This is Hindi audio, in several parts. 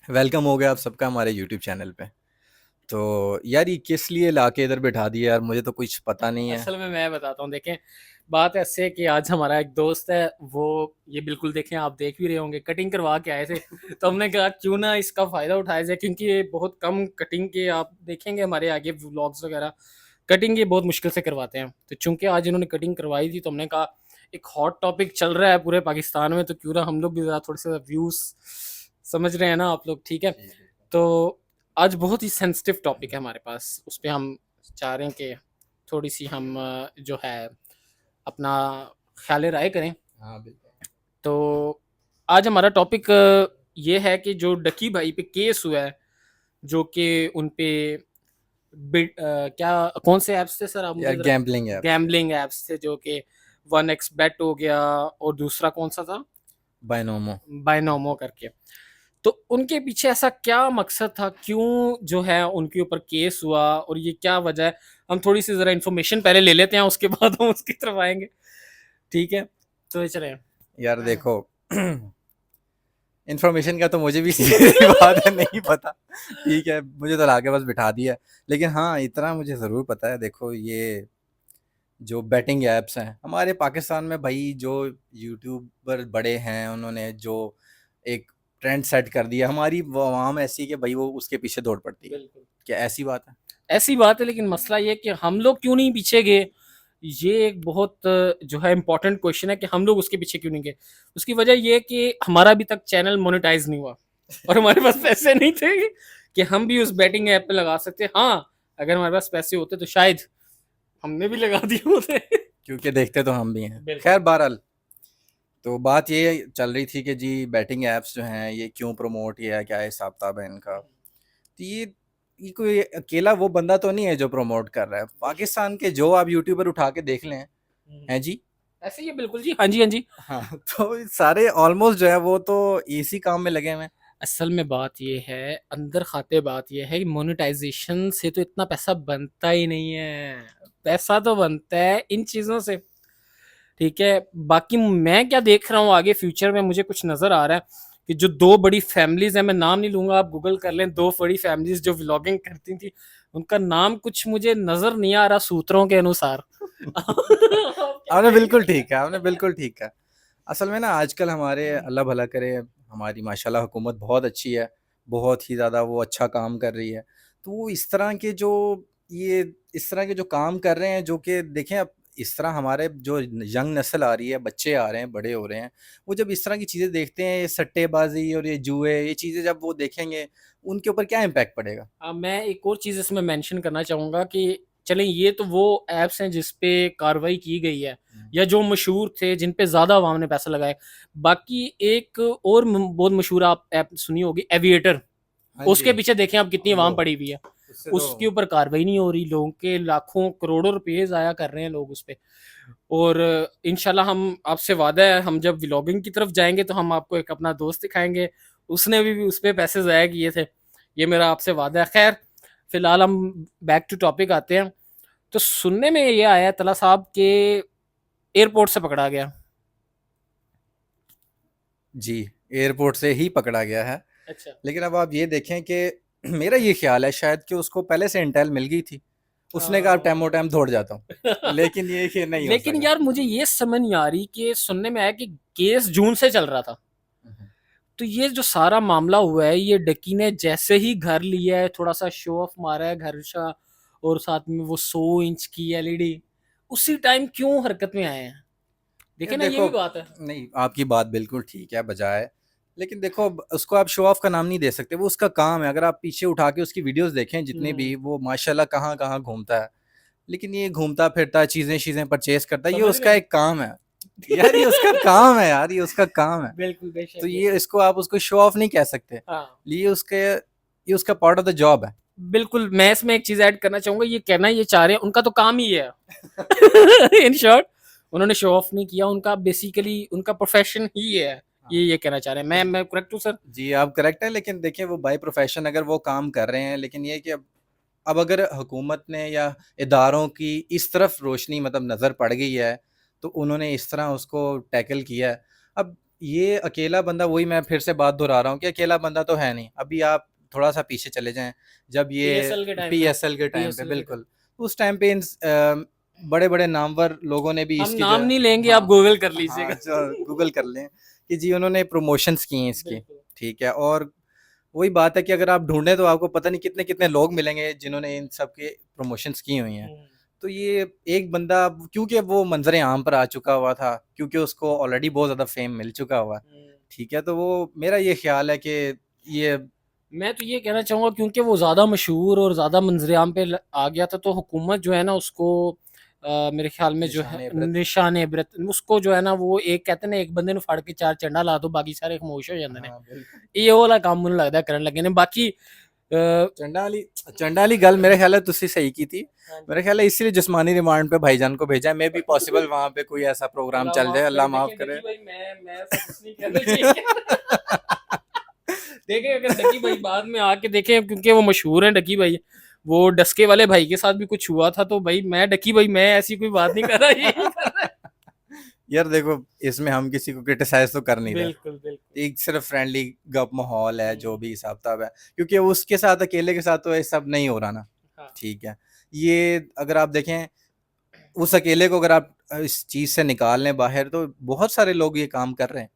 वेलकम हो गया आप सबका हमारे यूट्यूब चैनल पे। तो यार ये किस लिए लाके इधर बिठा दिया यार, मुझे तो कुछ पता नहीं है। असल में मैं बताता हूँ। देखें, बात ऐसे है कि आज हमारा एक दोस्त है, वो ये बिल्कुल देखें, आप देख भी रहे होंगे, कटिंग करवा के आए थे। तो हमने कहा क्यों ना इसका फ़ायदा उठाया जाए, क्योंकि ये बहुत कम कटिंग के आप देखेंगे हमारे आगे व्लॉग्स वगैरह, कटिंग ये बहुत मुश्किल से करवाते हैं। तो चूंकि आज इन्होंने कटिंग करवाई थी, तो हमने कहा एक हॉट टॉपिक चल रहा है पूरे पाकिस्तान में, तो क्यों ना हम लोग भी ज़रा थोड़े से व्यूज़, समझ रहे हैं ना आप लोग, ठीक है। जी बिल्कुल। तो आज बहुत ही सेंसिटिव टॉपिक है हमारे पास, उस पर हम चाह रहे हैं कि थोड़ी सी हम जो है अपना ख्याल राय करें। हाँ बिल्कुल। तो आज हमारा टॉपिक ये है कि जो डकी भाई पे केस हुआ है, जो कि उन पे क्या कौन से ऐप्स थे सर, आप यार मुझे जरा। गैम्बलिंग ऐप्स है। गैम्बलिंग ऐप्स थे, जो कि वन एक्स बेट हो गया, और दूसरा कौन सा था, बायनोमो। बायनोमो करके। तो उनके पीछे ऐसा क्या मकसद था, क्यों जो है उनके ऊपर केस हुआ, और ये क्या वजह है। हम थोड़ी सी ज़रा इन्फॉर्मेशन पहले ले लेते हैं, उसके बाद हम उसकी तरफ आएंगे, ठीक है। तो चले। यार देखो इन्फॉर्मेशन का तो मुझे भी सीधी बात है नहीं पता। ठीक है, मुझे तो लाके बस बिठा दिया। लेकिन हाँ इतना मुझे ज़रूर पता है। देखो ये जो बैटिंग ऐप्स हैं हमारे पाकिस्तान में भाई, जो यूट्यूबर बड़े हैं उन्होंने जो एक ट्रेंड सेट कर दिया, हमारी वो आवाम ऐसी है कि भाई वो उसके पीछे दौड़ पड़ती है। बिल्कुल क्या ऐसी बात है? ऐसी बात है, लेकिन मसला ये है कि हम लोग क्यों नहीं पीछे गए। ये एक बहुत जो है इम्पोर्टेंट क्वेश्चन है कि हम लोग उसके पीछे क्यों नहीं गए। उसकी वजह ये है कि हमारा अभी तक चैनल मोनेटाइज नहीं हुआ, और हमारे पास पैसे नहीं थे कि हम भी उस बैटिंग ऐप पे लगा सकते। हाँ, अगर हमारे पास पैसे होते तो शायद हमने भी लगा दिए होते। क्योंकि देखते तो हम भी हैं। बिल्कुल। खैर बहरहाल, तो बात ये चल रही थी कि जी बैटिंग ऐप्स जो हैं ये क्यों प्रमोट किया है, क्या हिसाब किताब है इनका। तो ये कोई अकेला वो बंदा तो नहीं है जो प्रमोट कर रहा है। पाकिस्तान के जो आप यूट्यूबर उठा के देख लें, हैं जी। ऐसे ही है, बिल्कुल जी, हाँ जी, हाँ जी। हाँ तो सारे ऑलमोस्ट जो है वो तो इसी काम में लगे हुए हैं। असल में बात ये है, अंदर खाते बात ये है कि मोनेटाइजेशन से तो इतना पैसा बनता ही नहीं है। पैसा तो बनता है इन चीज़ों से, ठीक है। बाकी मैं क्या देख रहा हूँ आगे फ्यूचर में, मुझे कुछ नज़र आ रहा है कि जो दो बड़ी फैमिलीज हैं, मैं नाम नहीं लूंगा, आप गूगल कर लें, दो बड़ी फैमिलीज जो व्लॉगिंग करती थी, उनका नाम कुछ मुझे नज़र नहीं आ रहा सूत्रों के अनुसार। आप क्या आपने बिल्कुल कहेंगे? ठीक है, आपने बिल्कुल ठीक है। असल में ना आजकल हमारे अल्लाह भला करे, हमारी माशाल्लाह हुकूमत बहुत अच्छी है। बहुत ही ज़्यादा वो अच्छा काम कर रही है। तो वो इस तरह के जो ये इस तरह के जो काम कर रहे हैं, जो कि देखें अब इस तरह हमारे जो यंग नस्ल आ रही है, बच्चे आ रहे हैं, बड़े हो रहे हैं, वो जब इस तरह की चीज़ें देखते हैं, ये सट्टेबाजी और ये जुए, ये चीज़ें जब वो देखेंगे, उनके ऊपर क्या इम्पैक्ट पड़ेगा? मैं एक और चीज़ इसमें मेंशन करना चाहूँगा कि चलें, ये तो वो ऐप्स हैं जिस पे कार्रवाई की गई है, हुँ। या जो मशहूर थे, जिन पे ज़्यादा अवाम ने पैसा लगाया। बाकी एक और बहुत मशहूर आप ऐप सुनी होगी, एविएटर। हाँ उसके जी। पीछे देखें आप कितनी लो, अवाम पड़ी हुई है। उससे तो उसके ऊपर कार्रवाई नहीं हो रही, लोगों के लाखों करोड़ों रुपए ज़ाया कर रहे हैं लोग उस पे। और इंशाल्लाह हम आपसे वादा है, हम जब व्लॉगिंग की तरफ जाएंगे तो हम आपको एक अपना दोस्त दिखाएंगे, उसने भी उस पे पैसे ज़ाया किए थे। ये मेरा आपसे वादा है। खैर, फिलहाल हम बैक टू टॉपिक आते हैं। तो सुनने में ये आया तला साहब के एयरपोर्ट से पकड़ा गया। जी, एयरपोर्ट से ही पकड़ा गया है। अच्छा। लेकिन अब आप ये देखें कि मेरा ये ख़्याल है शायद कि उसको पहले से इंटेल मिल गई थी। उसने कहा अब हाँ। टाइम दौड़ जाता हूँ। लेकिन ये कि नहीं हो लेकिन सका। यार मुझे ये समझ नहीं आ रही कि सुनने में आया कि केस जून से चल रहा था। हुँ, हुँ। तो ये जो सारा मामला हुआ है, ये डकी ने जैसे ही घर लिया है, थोड़ा सा शो ऑफ मारा है घर का, और साथ में वो 100 इंच की एलईडी, उसी टाइम क्यों हरकत में आए हैं। यार देखिए ना, ये देखो, भी बात है। नहीं आपकी बात बिल्कुल ठीक है, बजाय लेकिन देखो उसको आप शो ऑफ का नाम नहीं दे सकते, वो उसका काम है। अगर आप पीछे उठा के उसकी वीडियोज़ देखें जितनी हम्म। भी, वो माशाल्लाह कहाँ-कहाँ घूमता है। लेकिन ये घूमता-फिरता है, चीज़ें परचेज़ करता है, ये समझ उसका गए। एक काम है। यार ये उसका काम है यार, ये उसका काम है। बिल्कुल, तो बेशक ये बेशक। इसको आप उसको शो ऑफ नहीं कह सकते। हाँ, ये उसका पार्ट ऑफ द जॉब है। बिल्कुल। मैं इसमें एक चीज ऐड करना चाहूंगा, ये कहना ये चाह रहे हैं, उनका तो काम ही है। इन शॉर्ट, उन्होंने शो ऑफ नहीं किया, उनका बेसिकली उनका प्रोफेशन ही है। ये कहना चाह रहे हैं। मैं करेक्ट हूँ सर? जी, आप करेक्ट हैं, लेकिन देखिए वो बाय प्रोफ़ेशन अगर वो काम कर रहे हैं, लेकिन ये है कि अब अगर हुकूमत ने या इदारों की इस तरफ रोशनी मतलब नज़र पड़ गई है, तो उन्होंने इस तरह उसको टैकल किया है। अब ये अकेला बंदा, वही मैं फिर से बात दोहरा रहा हूँ कि अकेला बंदा तो है नहीं। अभी आप थोड़ा-सा पीछे चले जाएँ, जब ये पीएसएल के टाइम पे, पीएसएल के टाइम पे, पीएसएल के टाइम, बिल्कुल, उस टाइम पे बड़े-बड़े नामवर लोगों ने भी हम इसकी जो नाम है, नहीं लेंगे, आप हाँ, गूगल कर हाँ, लीजिएगा। जो गूगल कर लें कि जी उन्होंने प्रमोशंस की हैं इसकी, बिल्कुल। ठीक है? और वही बात है कि अगर आप ढूँढें तो आपको पता नहीं कितने-कितने लोग मिलेंगे जिन्होंने इन सब के प्रमोशंस की हुई हैं। हुँ। तो ये एक बंदा, क्योंकि वो मंज़र आम पर आ चुका हुआ था, क्योंकि उसको ऑलरेडी बहुत ज़्यादा फ़ेम मिल चुका हुआ है, हुँ। ठीक है? तो वो, मेरा ये ख़्याल है कि ये मैं तो ये कहना चाहूँगा, क्योंकि वो ज़्यादा मशहूर और ज़्यादा मंज़र-ए-आम पे आ गया था, तो हुकूमत जो है ना उसको मेरे ख़्याल में जो है निशान-ए-इबरत। निशान-ए-इबरत, उसको जो है ना, वो एक कहते हैं ना, एक बंदे ਨੂੰ ਫੜ के 4 चंडा ला दो, बाकी सारे खामोश हो ਜਾਂਦੇ ਨੇ। हाँ, बिल्कुल। ਇਹ वाला काम ਮੈਨੂੰ ਲੱਗਦਾ ਕਰਨ ਲੱਗੇ ਨੇ। बाकी चंडाली चंडाली गल मेरे ख़्याल है तुसी सही की थी। हाँ जी। मेरे ख़्याल है इसीलिए जिस्मानी रिमांड पे भाईजान को भेजा है। मे बी पॉसिबल वहाँ पे कोई ऐसा प्रोग्राम अल्लाह चल माफ़ जाए, करे, अल्लाह माफ़ देखिए करे। डकी भाई, मैं ऐसा कुछ नहीं कह रहा, ठीक है? देखें, अगर डकी भाई बाद में आके देखें, क्योंकि वो मशहूर हैं डकी भाई, वो डस्के वाले भाई के साथ भी कुछ हुआ था, तो भाई मैं डकी भाई, मैं ऐसी कोई बात नहीं कर रहा, यही कर रहा है। यार देखो, इसमें हम किसी को क्रिटिसाइज़ तो कर नहीं रहे। बिल्कुल, बिल्कुल। एक सिर्फ़ फ्रेंडली गप माहौल है, जो हुँ। भी हिसाब-किताब है। क्योंकि उसके साथ, अकेले के साथ तो ये सब नहीं हो रहा ना, हाँ। ठीक है? ये अगर आप देखें, उस अकेले को अगर आप इस चीज़ से निकाल लें बाहर, तो बहुत सारे लोग ये काम कर रहे हैं।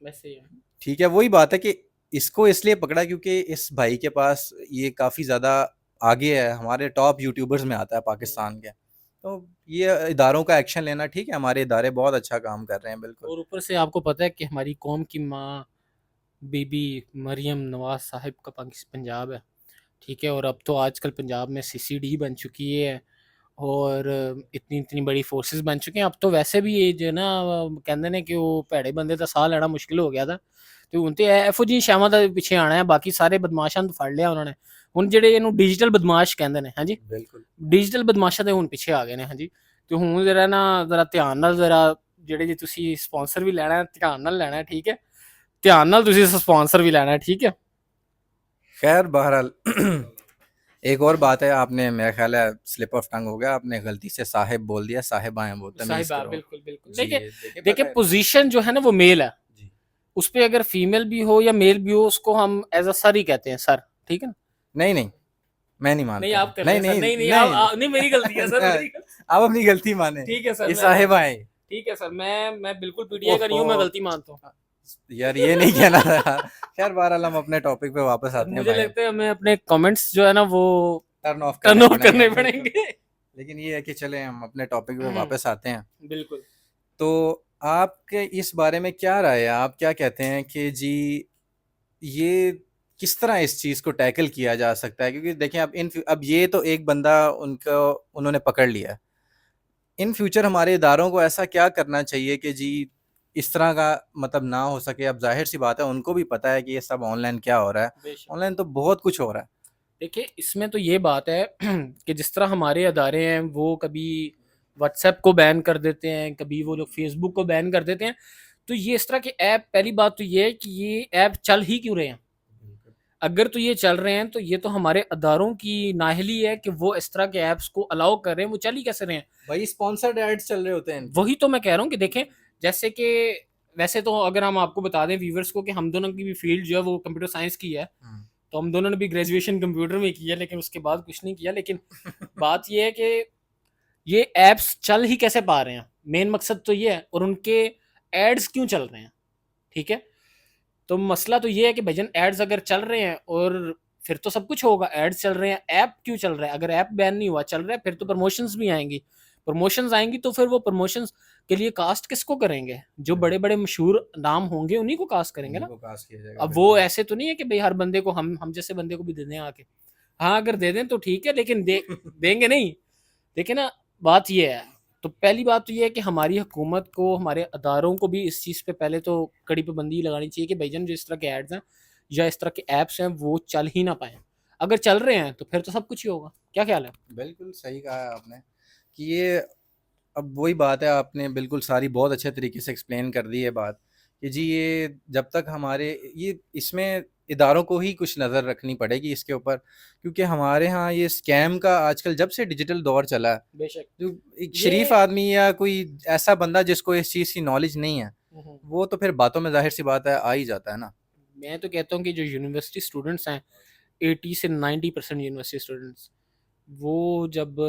वैसे ही है। ठीक है, वही बात है कि इसको इसलिए पकड़ा क्योंकि इस भाई के पास ये काफ़ी ज़्यादा आगे है, हमारे टॉप यूट्यूबर्स में आता है हुँ। पाकिस्तान के। तो ये इदारों का एक्शन लेना ठीक है, हमारे इदारे बहुत अच्छा काम कर रहे हैं, बिल्कुल। और ऊपर से आपको पता है कि हमारी कौम की माँ बीबी मरियम नवाज़ साहिब का पंजाब है, ठीक है? और अब तो आजकल पंजाब में सीसीडी बन चुकी है, और इतनी-इतनी बड़ी फोर्सेस बन चुके हैं। अब तो वैसे भी ये जो है ना, कहते ने कि वो भैड़े बंदे दा साह लेना मुश्किल हो गया था। ਤੇ ਹੁਣ ਤੇ ਇਹੋ ਜਿਹੀ ਸ਼ਾਵਾਂ ਦਾ ਪਿੱਛੇ ਆਣਾ ਹੈ, ਬਾਕੀ ਸਾਰੇ ਬਦਮਾਸ਼ਾਂ ਨੂੰ ਫੜ ਲਿਆ ਉਹਨਾਂ ਨੇ। ਹੁਣ ਜਿਹੜੇ ਇਹਨੂੰ ਡਿਜੀਟਲ ਬਦਮਾਸ਼ ਕਹਿੰਦੇ ਨੇ, ਹਾਂਜੀ, बिल्कुल। ਡਿਜੀਟਲ ਬਦਮਾਸ਼ਾਂ ਦੇ ਹੁਣ ਪਿੱਛੇ ਆ ਗਏ ਨੇ, ਹਾਂਜੀ। ਤੇ ਹੁਣ ਜਰਾ ਨਾ, ਜਰਾ ਧਿਆਨ ਨਾਲ, ਜਰਾ ਜਿਹੜੇ ਜੇ ਤੁਸੀਂ ਸਪਾਂਸਰ ਵੀ ਲੈਣਾ ਹੈ, ਧਿਆਨ ਨਾਲ ਲੈਣਾ ਹੈ, ਠੀਕ ਹੈ? ਧਿਆਨ ਨਾਲ ਤੁਸੀਂ ਸਪਾਂਸਰ ਵੀ ਲੈਣਾ है, ठीक है? खैर बहरहाल एक और बात है, आपने मेरा ख़्याल है स्लिप ऑफ टंग हो गया, आपने गलती से साहिब बोल दिया, साहिबा हैं वो, तमीज़ साहिबा, करो। बिल्कुल, बिल्कुल। जी, देखिए, देखिए देखिए पता है। पोज़ीशन जो है ना वो मेल है। जी। उस पे अगर फीमेल भी हो या मेल भी हो, उसको हम एज़ अ सर ही कहते हैं, सर, ठीक है ना? नहीं, नहीं, मैं नहीं नहीं, मानता आप हूँ। कर नहीं, लें सर, नहीं, नहीं, नहीं, नहीं। आप नहीं, मेरी गलती है सर, मेरी गलती। आप अपनी गलती मानें, ठीक है सर, ये मैं साहिबा हैं। ठीक है सर, मैं बिल्कुल पीटीआई का नहीं हूँ, मैं ओहो! गलती मानता हूँ। यार ये नहीं कहना था यार। खैर बहरहाल हम अपने टॉपिक पे वापस सर आते हैं मुझे भाई। लगता है हमें अपने कमेंट्स जो है ना वो टर्न ऑफ टर्न करने ऑफ पड़ेंगे, करने बिल्कुल। पड़ेंगे। लेकिन ये है कि चलें हम अपने टॉपिक पे वापस आते हैं। बिल्कुल। तो आपके इस बारे में क्या राय है? आप क्या कहते हैं कि जी ये किस तरह इस चीज़ को टैकल किया जा सकता है? क्योंकि देखें, अब ये तो एक बंदा उनको उन्होंने पकड़ लिया है। इन फ्यूचर हमारे इदारों को ऐसा क्या करना चाहिए कि जी इस तरह का मतलब ना हो सके? अब ज़ाहिर-सी बात है, उनको भी पता है कि ये सब ऑनलाइन क्या हो रहा है। बेशक। ऑनलाइन तो बहुत कुछ हो रहा है। देखिए, इसमें तो ये बात है कि जिस तरह हमारे अदारे हैं, वो कभी व्हाट्सएप को बैन कर देते हैं, कभी वो लोग फेसबुक को बैन कर देते हैं। तो ये इस तरह के ऐप, पहली बात तो ये है कि ये ऐप चल ही क्यों रहे हैं? अगर तो ये चल रहे हैं, तो ये तो हमारे अदारों की नाअहली है कि वो इस तरह के ऐप्स को अलाउ कर रहे हैं, वो चल ही कैसे रहे हैं? भाई स्पॉन्सर्ड एड्स चल रहे होते हैं इनके। वही तो मैं कह रहा हूँ कि देखें, जैसे कि वैसे तो अगर हम आपको बता दें व्यूवर्स को कि हम दोनों की भी फील्ड जो है वो कंप्यूटर साइंस की है, तो हम दोनों ने भी ग्रेजुएशन कंप्यूटर में की है, लेकिन उसके बाद कुछ नहीं किया। लेकिन बात ये है कि ये ऐप्स चल ही कैसे पा रहे हैं, मेन मकसद तो ये है, और उनके एड्स क्यों चल रहे हैं, ठीक है? तो मसला तो ये है कि भजन एड्स अगर चल रहे हैं, और फिर तो सब कुछ होगा, एड्स चल रहे हैं, ऐप क्यों चल रहा है? अगर ऐप बैन नहीं हुआ, चल रहा है, फिर तो प्रमोशंस भी आएंगी। प्रमोशंस आएंगी तो फिर वो प्रमोशंस के लिए कास्ट किसको करेंगे? जो बड़े बड़े मशहूर नाम होंगे उन्हीं को कास्ट करेंगे ना। उन्हीं को कास्ट किया जाएगा, अब वो बिल्कुल। ऐसे तो नहीं है कि भाई हर बंदे को हम जैसे बंदे को भी दे दें आके। हाँ, अगर दे दें तो ठीक है, लेकिन देंगे नहीं। देखिए ना, बात ये है। तो पहली बात तो ये है कि हमारी हुकूमत को, हमारे अदारों को भी इस चीज़ पे पहले तो कड़ी पाबंदी लगानी चाहिए कि भाईजान जो इस तरह के एड्स हैं या इस तरह के ऐप्स हैं वो चल ही ना पाएँ। अगर चल रहे हैं तो फिर तो सब कुछ ही होगा। क्या ख्याल है? बिल्कुल सही कहा है आपने कि ये, अब वही बात है, आपने बिल्कुल सारी बहुत अच्छे तरीके से एक्सप्लेन कर दी है बात कि जी ये जब तक हमारे ये इसमें इदारों को ही कुछ नज़र रखनी पड़ेगी इसके ऊपर, क्योंकि हमारे यहाँ ये स्कैम का आजकल जब से डिजिटल दौर चला है, बेशक। जो एक ये शरीफ आदमी या कोई ऐसा बंदा जिसको इस चीज़ की नॉलेज नहीं है, वो तो फिर बातों में ज़ाहिर सी बात है आ ही जाता है ना। मैं तो कहता हूँ कि जो यूनिवर्सिटी स्टूडेंट्स हैं 80 से 90% यूनिवर्सिटी स्टूडेंट्स, वो जब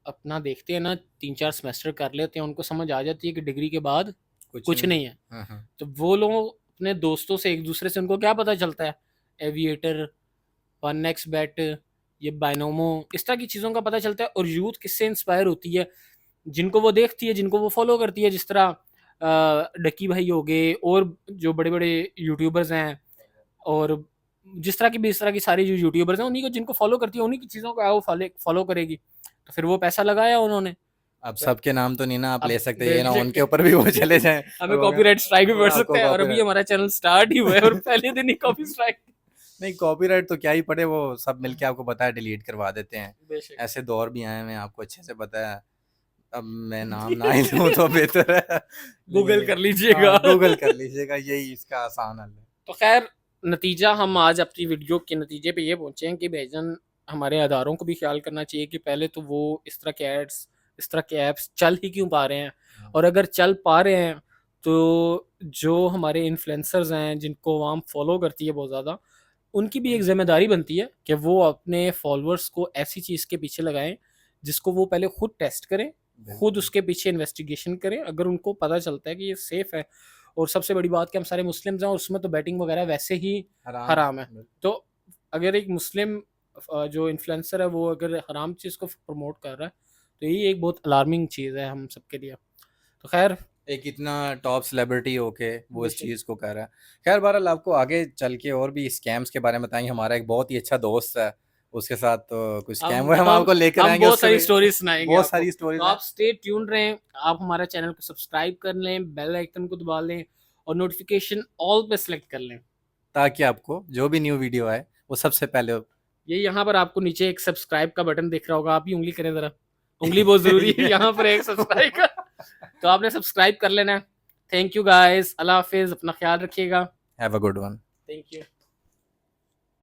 अपना देखते हैं ना 3-4 सेमेस्टर कर लेते हैं, उनको समझ आ जाती है कि डिग्री के बाद कुछ कुछ नहीं। नहीं है। हाँ, हाँ। तो वो लोग अपने दोस्तों से एक दूसरे से उनको क्या पता चलता है, एविएटर, वन नेक्स्ट बेट, ये बायनोमो, इस तरह की चीज़ों का पता चलता है। और यूथ किससे इंस्पायर होती है, जिनको वो देखती है, जिनको वो फॉलो करती है, जिस तरह डक्की भाई हो गए और जो बड़े बड़े यूट्यूबर्स हैं, और जिस तरह की भी इस तरह की सारी जो यूट्यूबर्स हैं, उन्हीं को जिनको फॉलो करती है, उन्हीं की चीज़ों को वो फॉलो करेगी। तो फिर वो पैसा लगाया उन्होंने। अब सबके नाम तो नहीं ना आप ले अब सकते, ये ना उनके बेशक ऊपर भी वो चले जाएँ हमें और वो कहें कॉपीराइट स्ट्राइक भी पड़ आपको सकता है, और अभी कॉपीराइट। हमारा चैनल स्टार्ट ही हुआ है और पहले दिन ही कॉपी स्ट्राइक। नहीं, कॉपीराइट तो क्या ही पड़े, वो सब मिलके आपको पता है डिलीट करवा देते हैं। बेशक ऐसे दौर भी आए हुए हैं, आपको अच्छे से पता है। अब मैं नाम ना ही लूँ तो बेहतर है। लेकिन गूगल ये कर लीजिएगा। गूगल कर लीजिएगा, यही इसका आसान हल है। तो खैर, नतीजा हम आज अपनी वीडियो के नतीजे पे ये पहुंचे हैं कि भाईजान हमारे अदारों को भी ख्याल करना चाहिए कि पहले तो वो इस तरह के एड्स, इस तरह के ऐप्स चल ही क्यों पा रहे हैं, और अगर चल पा रहे हैं तो जो हमारे इन्फ्लुएंसर्स हैं जिनको आवाम फॉलो करती है बहुत ज़्यादा, उनकी भी एक जिम्मेदारी बनती है कि वो अपने फॉलोअर्स को ऐसी चीज़ के पीछे लगाएं जिसको वो पहले खुद टेस्ट करें, खुद बिल्कुल। उसके पीछे इन्वेस्टिगेशन करें। अगर उनको पता चलता है कि ये सेफ़ है, और सबसे बड़ी बात कि हम सारे मुस्लिम्स हैं और उसमें तो बैटिंग वगैरह वैसे ही हराम है। हराम है, तो अगर एक मुस्लिम जो इन्फ्लुएंसर है वो अगर हराम चीज़ को प्रमोट कर रहा है, तो ये एक बहुत अलार्मिंग चीज़ है हम सबके लिए। तो खैर, एक इतना टॉप सेलिब्रिटी होके वो इस बेशक चीज़ को कर रहा है। खैर बहरहाल आपको आगे चल के और भी स्कैम्स के बारे में बताएँगे। हमारा एक बहुत ही अच्छा दोस्त है, उसके साथ तो कुछ स्कैम हुआ है, हम हम आपको लेकर हम आएँगे बहुत उससे सारी भी। स्टोरीज सुनाएंगे बहुत आपको, सारी तो स्टोरीज़ हैं। आप स्टे ट्यून्ड रहें। आप हमारा चैनल को सब्सक्राइब कर लें, बेल आइकन को दबा लें और नोटिफिकेशन ऑल पे सेलेक्ट कर लें। ताकि आपको जो भी न्यू वीडियो आए, वो सबसे पहले ये यहाँ पर आपको नीचे एक सब्सक्राइब का बटन दिख रहा होगा, आप ही उंगली करें ज़रा, उंगली बहुत ज़रूरी है यहाँ पर एक सब्सक्राइब का, तो आपने सब्सक्राइब कर लेना है। थैंक यू गाइस, अल्लाह हाफिज़, अपना ख्याल रखिएगा। Have a good one. Thank you.